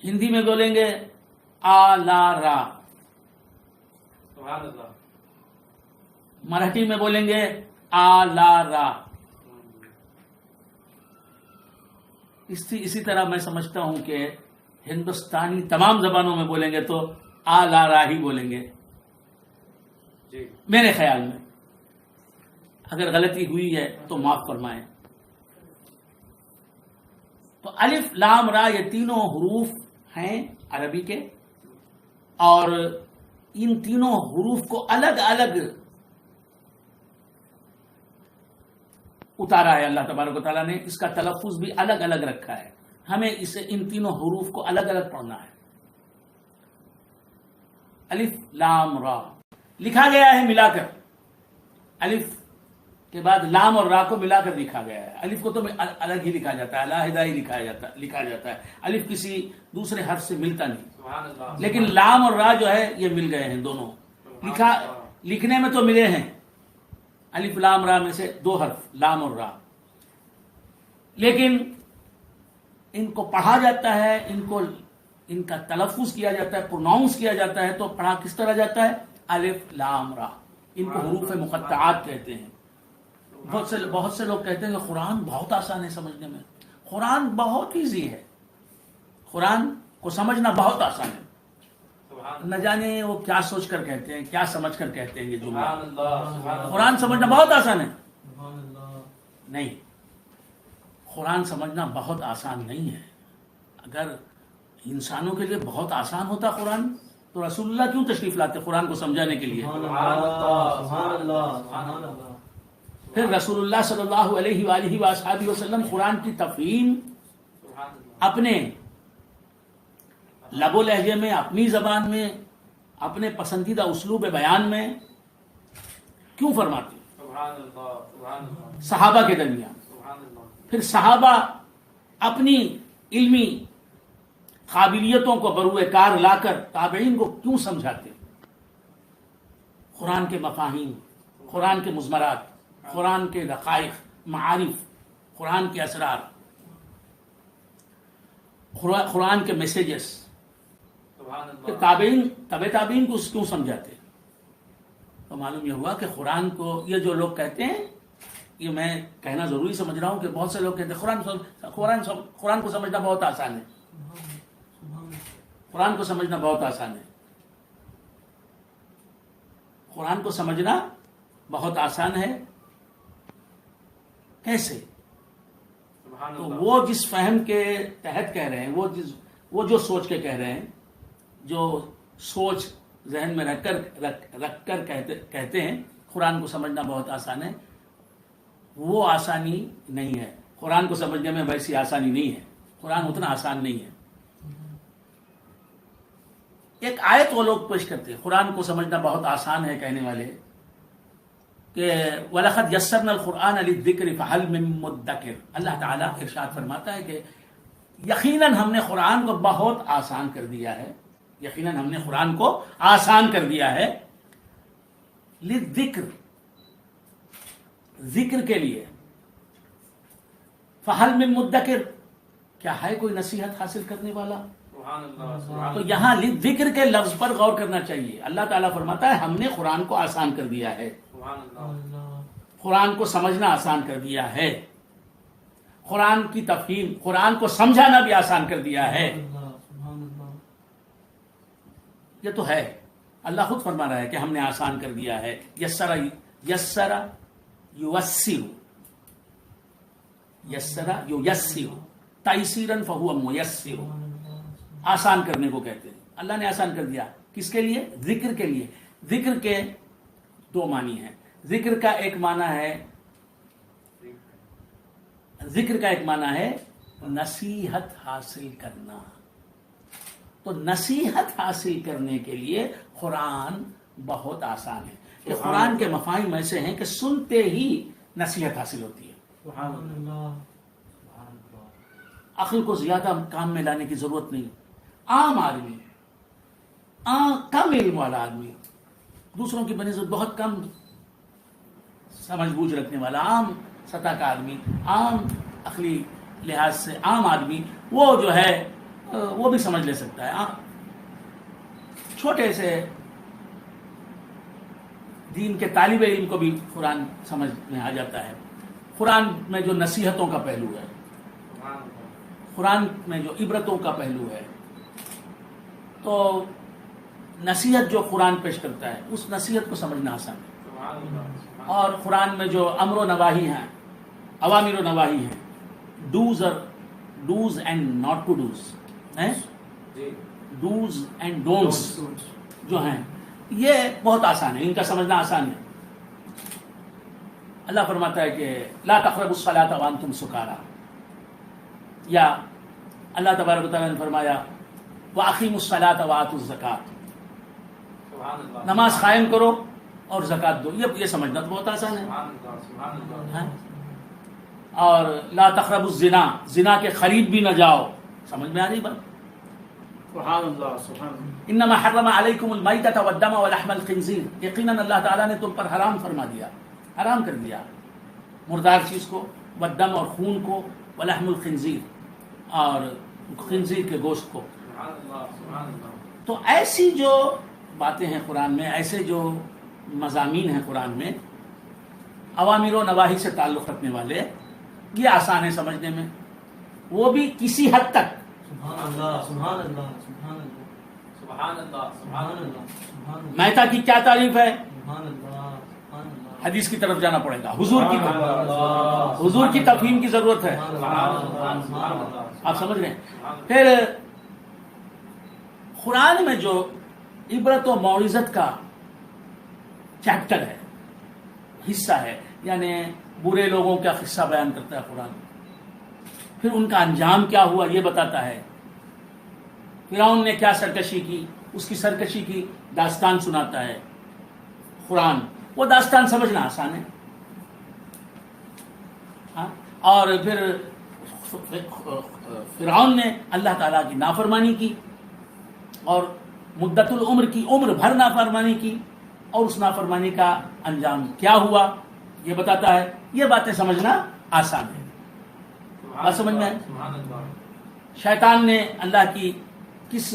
ہندی میں بولیں گے آ لا را، مراٹھی میں بولیں گے آ لا را. اسی طرح میں سمجھتا ہوں کہ ہندوستانی تمام زبانوں میں بولیں گے تو آ لا را ہی بولیں گے میرے خیال میں. اگر غلطی ہوئی ہے تو معاف فرمائیں. تو الف لام را یہ تینوں حروف ہیں عربی کے، اور ان تینوں حروف کو الگ الگ اتارا ہے اللہ تبارک و تعالیٰ نے. اس کا تلفظ بھی الگ الگ رکھا ہے. ہمیں اسے ان تینوں حروف کو الگ الگ پڑھنا ہے. الف لام را لکھا گیا ہے ملا کر، الف کے بعد لام اور را کو ملا کر لکھا گیا ہے. الف کو تو الگ ہی لکھا جاتا ہے، علیحدہ ہی لکھا جاتا ہے. الف کسی دوسرے حرف سے ملتا نہیں، لیکن لام اور را جو ہے یہ مل گئے ہیں دونوں. لکھنے میں تو ملے ہیں الف لام را میں سے دو حرف لام اور را، لیکن ان کو پڑھا جاتا ہے، ان کا تلفظ کیا جاتا ہے، پروناؤنس کیا جاتا ہے. تو پڑھا کس طرح جاتا ہے؟ الف لام را. ان کو حروف مقطعات کہتے ہیں. بہت سے لوگ کہتے ہیں کہ قرآن بہت آسان ہے سمجھنے میں. قرآن بہت ایزی ہے، قرآن کو سمجھنا بہت آسان ہے. نہ جانے وہ کیا سوچ کر کہتے ہیں، کیا سمجھ کر کہتے ہیں یہ جملہ. قرآن سمجھنا بہت آسان ہے. نہیں، قرآن سمجھنا بہت آسان نہیں ہے. اگر انسانوں کے لیے بہت آسان ہوتا قرآن تو رسول اللہ کیوں تشریف لاتے قرآن کو سمجھانے کے لیے؟ پھر رسول اللہ صلی اللہ علیہ وآلہ وآلہ وسلم قرآن کی تفہیم اپنے لب و لہجے میں، اپنی زبان میں، اپنے پسندیدہ اسلوب بیان میں کیوں فرماتے؟ صحابہ کے درمیان. پھر صحابہ اپنی علمی قابلیتوں کو بروئے کار لا کر تابعین کو کیوں سمجھاتے؟ قرآن کے مفاہیم، قرآن کے مضمرات، قرآن کے دقائق، معارف، قرآن کے اسرار، قرآن کے میسیجز. کہ تابعین کو کیوں سمجھاتے؟ تو معلوم یہ ہوا کہ قرآن کو یہ جو لوگ کہتے ہیں، یہ میں کہنا ضروری سمجھ رہا ہوں کہ بہت سے لوگ کہتے ہیں قرآن کو سمجھنا بہت آسان ہے. قرآن کو سمجھنا بہت آسان ہے. قرآن کو سمجھنا بہت آسان ہے کیسے؟ تو وہ جس فہم کے تحت کہہ رہے ہیں، وہ جو سوچ کے کہہ رہے ہیں، جو سوچ ذہن میں رکھ کر کہتے ہیں قرآن کو سمجھنا بہت آسان ہے، وہ آسانی نہیں ہے. قرآن کو سمجھنے میں ویسی آسانی نہیں ہے. قرآن اتنا آسان نہیں ہے. ایک آیت وہ لوگ پیش کرتے ہیں قرآن کو سمجھنا بہت آسان ہے کہنے والے کہ وَلَقَدْ يَسَّرْنَا الْقُرْآنَ لِلذِّكْرِ فَهَلْ مِن مُدَّكِرٍ. اللہ تعالیٰ ارشاد فرماتا ہے کہ یقیناً ہم نے قرآن کو بہت آسان کر دیا ہے. یقیناً ہم نے قرآن کو آسان کر دیا ہے للذکر، ذکر کے لیے. فَهَلْ مِن مُدَّكِرٍ، کیا ہے کوئی نصیحت حاصل کرنے والا؟ تو یہاں للذکر کے لفظ پر غور کرنا چاہیے. اللہ تعالیٰ فرماتا ہے ہم نے قرآن کو آسان کر دیا ہے، قرآن کو سمجھنا آسان کر دیا ہے، قرآن کی تفہیم، قرآن کو سمجھانا بھی آسان کر دیا ہے. یہ تو ہے، اللہ خود فرما رہا ہے کہ ہم نے آسان کر دیا ہے. یسر یوسر، یسر یوسر تیسیرا فہو میسر. آسان کرنے کو کہتے ہیں. اللہ نے آسان کر دیا کس کے لیے؟ ذکر کے لیے. ذکر کے دو معنی ہیں. ذکر کا ایک معنی ہے نصیحت حاصل کرنا. تو نصیحت حاصل کرنے کے لیے قرآن بہت آسان ہے. کہ قرآن کے مفاہیم ایسے ہیں کہ سنتے ہی نصیحت حاصل ہوتی ہے. عقل کو زیادہ کام میں لانے کی ضرورت نہیں. عام آدمی، کم علم والا آدمی، دوسروں کی بنسبت بہت کم سمجھ بوجھ رکھنے والا عام سطح کا آدمی، عام عقلی لحاظ سے عام آدمی وہ جو ہے وہ بھی سمجھ لے سکتا ہے. چھوٹے سے دین کے طالب علم کو بھی قرآن سمجھ میں آ جاتا ہے. قرآن میں جو نصیحتوں کا پہلو ہے، قرآن میں جو عبرتوں کا پہلو ہے، تو نصیحت جو قرآن پیش کرتا ہے اس نصیحت کو سمجھنا آسان ہے. اور قرآن میں جو امر و نواہی ہیں، اوامر و نواہی ہیں، dos and not to dos, dos and don'ts جو ہیں، یہ بہت آسان ہے، ان کا سمجھنا آسان ہے. اللہ فرماتا ہے کہ لا تقربوا الصلاة وانتم سکارا، یا اللہ تبارک و تعالیٰ نے فرمایا واقیموا الصلاة وآتوا الزکاۃ، نماز قائم کرو اور زکات دو. یہ سمجھنا تو بہت آسان ہے. اور لا تقربوا الزنا، زنا کے قریب بھی نہ جاؤ، سمجھ میں آ رہی بات؟ سبحان اللہ سبحان اللہ. انما حرم علیکم المیتۃ والدم ولحم الخنزیر، یقیناً اللہ تعالیٰ نے تم پر حرام فرما دیا، حرام کر دیا مردار چیز کو، والدم اور خون کو، ولحم الخنزیر اور خنزیر کے گوشت کو. تو ایسی جو باتیں ہیں قرآن میں، ایسے جو مضامین ہیں قرآن میں اوامر و نواہی سے تعلق رکھنے والے، یہ آسان ہے سمجھنے میں، وہ بھی کسی حد تک. سبحان اللہ سبحان اللہ سبحان اللہ سبحان اللہ سبحان اللہ سبحان اللہ. میتہ کی کیا تعریف ہے؟ سبحان اللہ سبحان اللہ. حدیث کی طرف جانا پڑے گا، حضور کی تفہیم کی ضرورت ہے. آپ سمجھ رہے ہیں؟ پھر قرآن میں جو عبرت و موعظت کا چیپٹر ہے، حصہ ہے، یعنی برے لوگوں کا قصہ بیان کرتا ہے قرآن، پھر ان کا انجام کیا ہوا یہ بتاتا ہے. فرعون نے کیا سرکشی کی، اس کی سرکشی کی داستان سناتا ہے قرآن. وہ داستان سمجھنا آسان ہے. اور پھر فرعون نے اللہ تعالیٰ کی نافرمانی کی اور مدت العمر کی، عمر بھر نافرمانی کی، اور اس نافرمانی کا انجام کیا ہوا یہ بتاتا ہے. یہ باتیں سمجھنا آسان ہے. بات سمجھ میں ہے؟ شیطان نے اللہ کی کس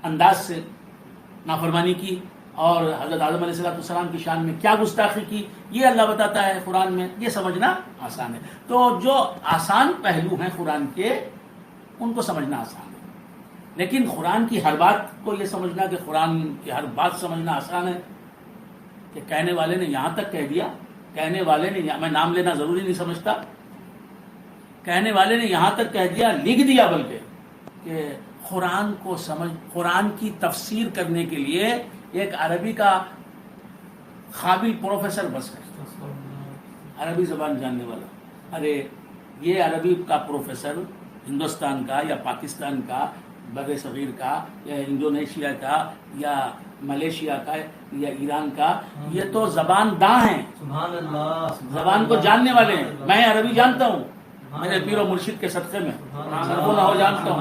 انداز سے نافرمانی کی اور حضرت آدم علیہ السلام کی شان میں کیا گستاخی کی، یہ اللہ بتاتا ہے قرآن میں. یہ سمجھنا آسان ہے. تو جو آسان پہلو ہیں قرآن کے، ان کو سمجھنا آسان ہے. لیکن قرآن کی ہر بات کو یہ سمجھنا کہ قرآن کی ہر بات سمجھنا آسان ہے کہ کہنے والے نے یہاں تک کہہ دیا، کہنے والے نے، میں نام لینا ضروری نہیں سمجھتا، کہنے والے نے یہاں تک کہہ دیا، لکھ دیا بلکہ، کہ قرآن کو قرآن کی تفسیر کرنے کے لیے ایک عربی کا قابل پروفیسر بس ہے، عربی زبان جاننے والا. ارے یہ عربی کا پروفیسر ہندوستان کا یا پاکستان کا، بر صغیر کا یا انڈونیشیا کا یا ملیشیا کا یا ایران کا، یہ تو زبان داں ہیں، زبان کو جاننے والے ہیں. میں عربی جانتا ہوں، میرے پیر و مرشد کے صدقے میں سرگو نہ ہو جانتا ہوں.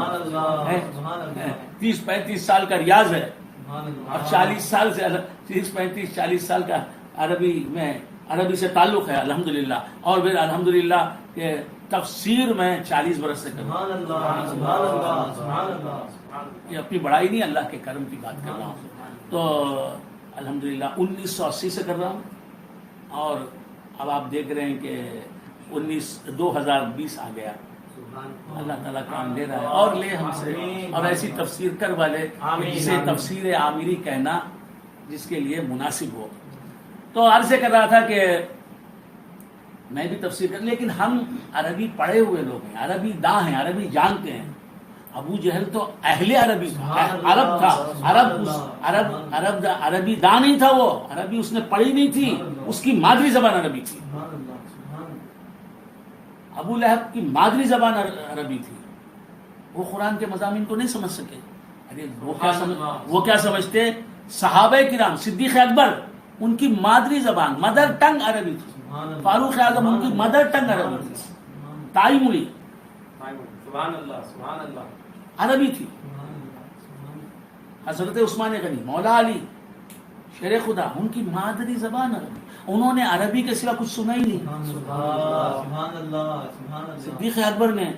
30-35 سال کا ریاض ہے اور 40 سال سے 30-35-40 سال کا عربی سے تعلق ہے الحمدللہ. اور پھر الحمدللہ کہ تفسیر میں 40 برس سے کر رہا ہوں. یہ اپنی بڑائی نہیں، اللہ کے کرم کی بات کر رہا ہوں. تو الحمدللہ 1980 سے کر رہا ہوں، اور اب آپ دیکھ رہے ہیں کہ 2020 آ گیا. اللہ تعالیٰ کام لے رہا ہے اور لے ہم سے، اور ایسی تفسیر کروا لے جسے تفسیر عامری کہنا جس کے لیے مناسب ہو. تو عرض سے کر رہا تھا کہ میں بھی تفسیر کر، لیکن ہم عربی پڑھے ہوئے لوگ ہیں، عربی داں ہیں، عربی جانتے ہیں. ابو جہل تو اہل عربی تھا، عرب تھا، عربی داں نہیں تھا. وہ عربی اس نے پڑھی نہیں تھی، اس کی مادری زبان عربی تھی. ابو لہب کی مادری زبان عربی تھی. وہ قرآن کے مضامین کو نہیں سمجھ سکے. ارے وہ کیا سمجھتے؟ صحابہ کرام، صدیق اکبر، ان کی مادری زبان، مدر ٹنگ عربی تھی. فاروق اعظم، ان کی مدر ٹنگ عربی تھی، تائی ملی عربی تھی. حضرت عثمان غنی، مولا علی، شیر خدا ان کی مادری زبان عربی، انہوں نے عربی کے سوا کچھ سنا ہی نہیں. سبحان اللہ سبحان اللہ سبحان اللہ. صدیق اکبر نے